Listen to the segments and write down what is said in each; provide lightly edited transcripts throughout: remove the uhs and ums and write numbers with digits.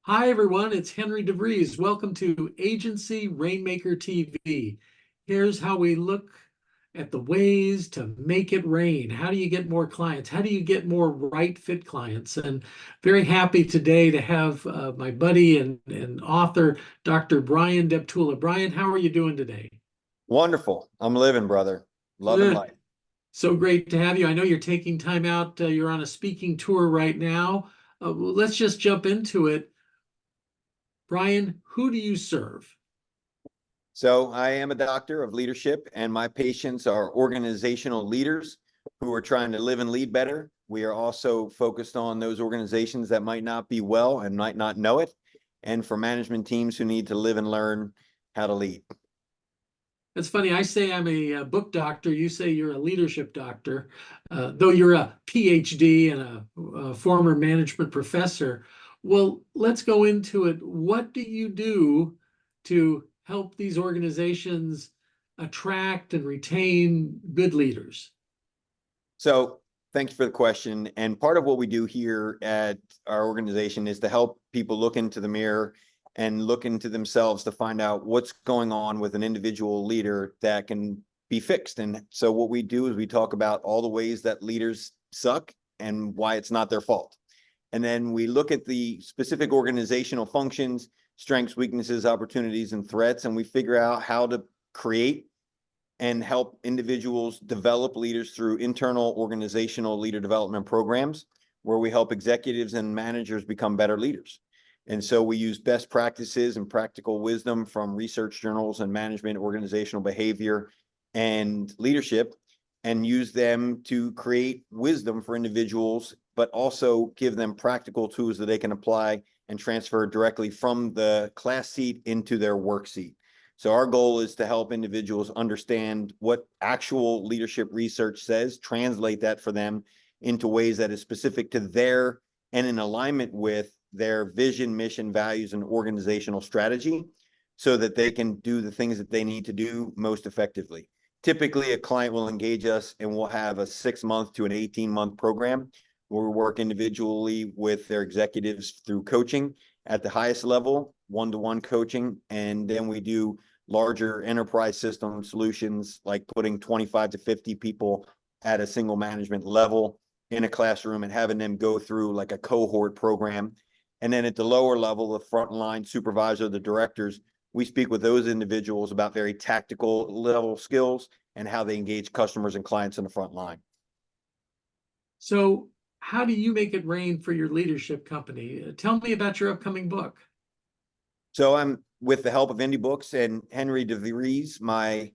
Hi, everyone. It's Henry DeVries. Welcome to Agency Rainmaker TV. Here's how we look at the ways to make it rain. How do you get more clients? How do you get more right fit clients? And very happy today to have my buddy and author, Dr. Bryan Deptula. Bryan, how are you doing today? Wonderful. I'm living, brother. Loving Eh, life. So great to have you. I know you're taking time out. You're on a speaking tour right now. Well, let's just jump into it. Bryan, who do you serve? So I am a doctor of leadership, and my patients are organizational leaders who are trying to live and lead better. We are also focused on those organizations that might not be well and might not know it, and for management teams who need to live and learn how to lead. It's funny. I say I'm a book doctor. You say you're a leadership doctor, though you're a PhD and a former management professor. Well, let's go into it. What do you do to help these organizations attract and retain good leaders? So thank you for the question. And part of what we do here at our organization is to help people look into the mirror and look into themselves to find out what's going on with an individual leader that can be fixed. And so what we do is we talk about all the ways that leaders suck and why it's not their fault. And then we look at the specific organizational functions, strengths, weaknesses, opportunities, and threats, and we figure out how to create and help individuals develop leaders through internal organizational leader development programs where we help executives and managers become better leaders. And so we use best practices and practical wisdom from research journals and management, organizational behavior, and leadership, and use them to create wisdom for individuals, but also give them practical tools that they can apply and transfer directly from the class seat into their work seat. So our goal is to help individuals understand what actual leadership research says, translate that for them into ways that is specific to their and in alignment with their vision, mission, values, and organizational strategy so that they can do the things that they need to do most effectively. Typically, a client will engage us and we'll have a 6-month to an 18-month program where we work individually with their executives through coaching at the highest level, one-to-one coaching, and then we do larger enterprise system solutions like putting 25 to 50 people at a single management level in a classroom and having them go through like a cohort program. And then at the lower level, the frontline supervisor, the directors, we speak with those individuals about very tactical level skills and how they engage customers and clients in the front line. So, how do you make it rain for your leadership company? Tell me about your upcoming book. So I'm with the help of Indie Books and Henry DeVries, my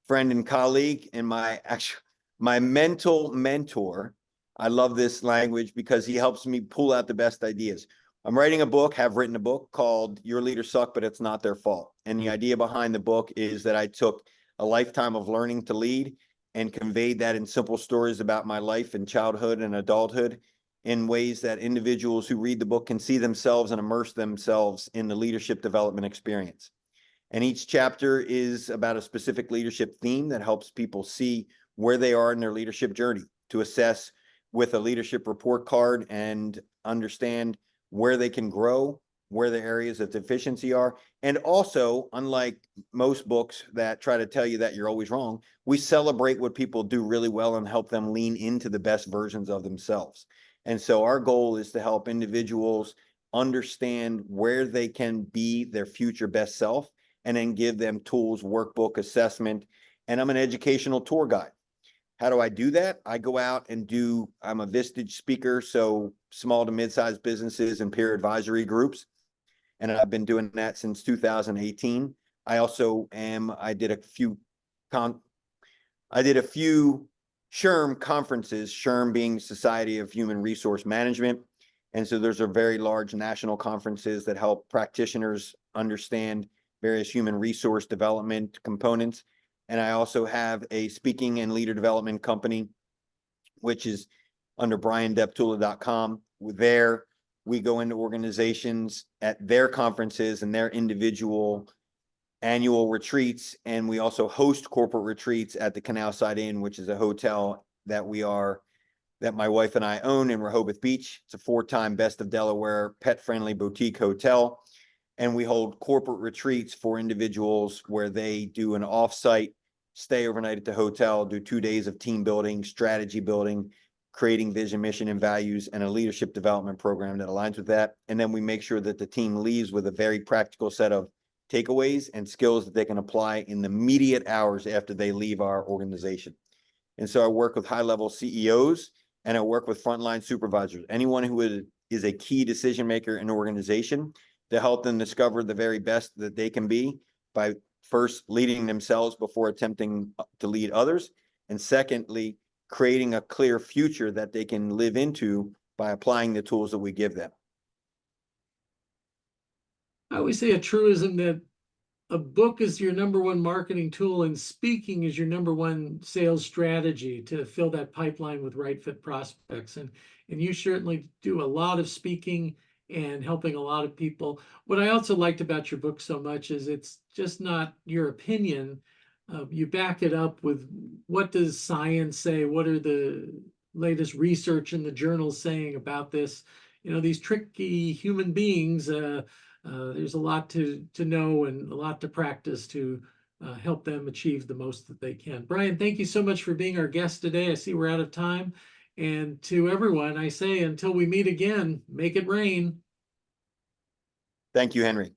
friend and colleague, and my mental mentor. I love this language because he helps me pull out the best ideas. I'm writing a book, have written a book called Your Leaders Suck, But It's Not Their Fault. And the idea behind the book is that I took a lifetime of learning to lead and conveyed that in simple stories about my life in childhood and adulthood in ways that individuals who read the book can see themselves and immerse themselves in the leadership development experience. And each chapter is about a specific leadership theme that helps people see where they are in their leadership journey to assess with a leadership report card and understand where they can grow, where the areas of deficiency are. And also, unlike most books that try to tell you that you're always wrong, we celebrate what people do really well and help them lean into the best versions of themselves. And so our goal is to help individuals understand where they can be their future best self and then give them tools, workbook, assessment. And I'm an educational tour guide. How do I do that? I go out and I'm a Vistage speaker, so small to mid-sized businesses and peer advisory groups. And I've been doing that since 2018. I did a few SHRM conferences, SHRM being Society of Human Resource Management. And so those are very large national conferences that help practitioners understand various human resource development components. And I also have a speaking and leader development company, which is under BryanDeptula.com. There, we go into organizations at their conferences and their individual annual retreats, and we also host corporate retreats at the Canal Side Inn, which is a hotel that we are that my wife and I own in Rehoboth Beach. It's a 4-time Best of Delaware pet-friendly boutique hotel. And we hold corporate retreats for individuals where they do an off-site stay overnight at the hotel, do 2 days of team building, strategy building, creating vision, mission, and values, and a leadership development program that aligns with that. And then we make sure that the team leaves with a very practical set of takeaways and skills that they can apply in the immediate hours after they leave our organization. And so I work with high-level CEOs and I work with frontline supervisors, anyone who is a key decision maker in an organization, to help them discover the very best that they can be by first leading themselves before attempting to lead others. And secondly, creating a clear future that they can live into by applying the tools that we give them. I always say a truism that a book is your #1 marketing tool and speaking is your #1 sales strategy to fill that pipeline with right fit prospects. And you certainly do a lot of speaking and helping a lot of people. What I also liked about your book so much is it's just not your opinion. You back it up with what does science say? What are the latest research in the journals saying about this? You know, these tricky human beings, there's a lot to know and a lot to practice to help them achieve the most that they can. Bryan, thank you so much for being our guest today. I see we're out of time. And to everyone, I say until we meet again, make it rain. Thank you, Henry.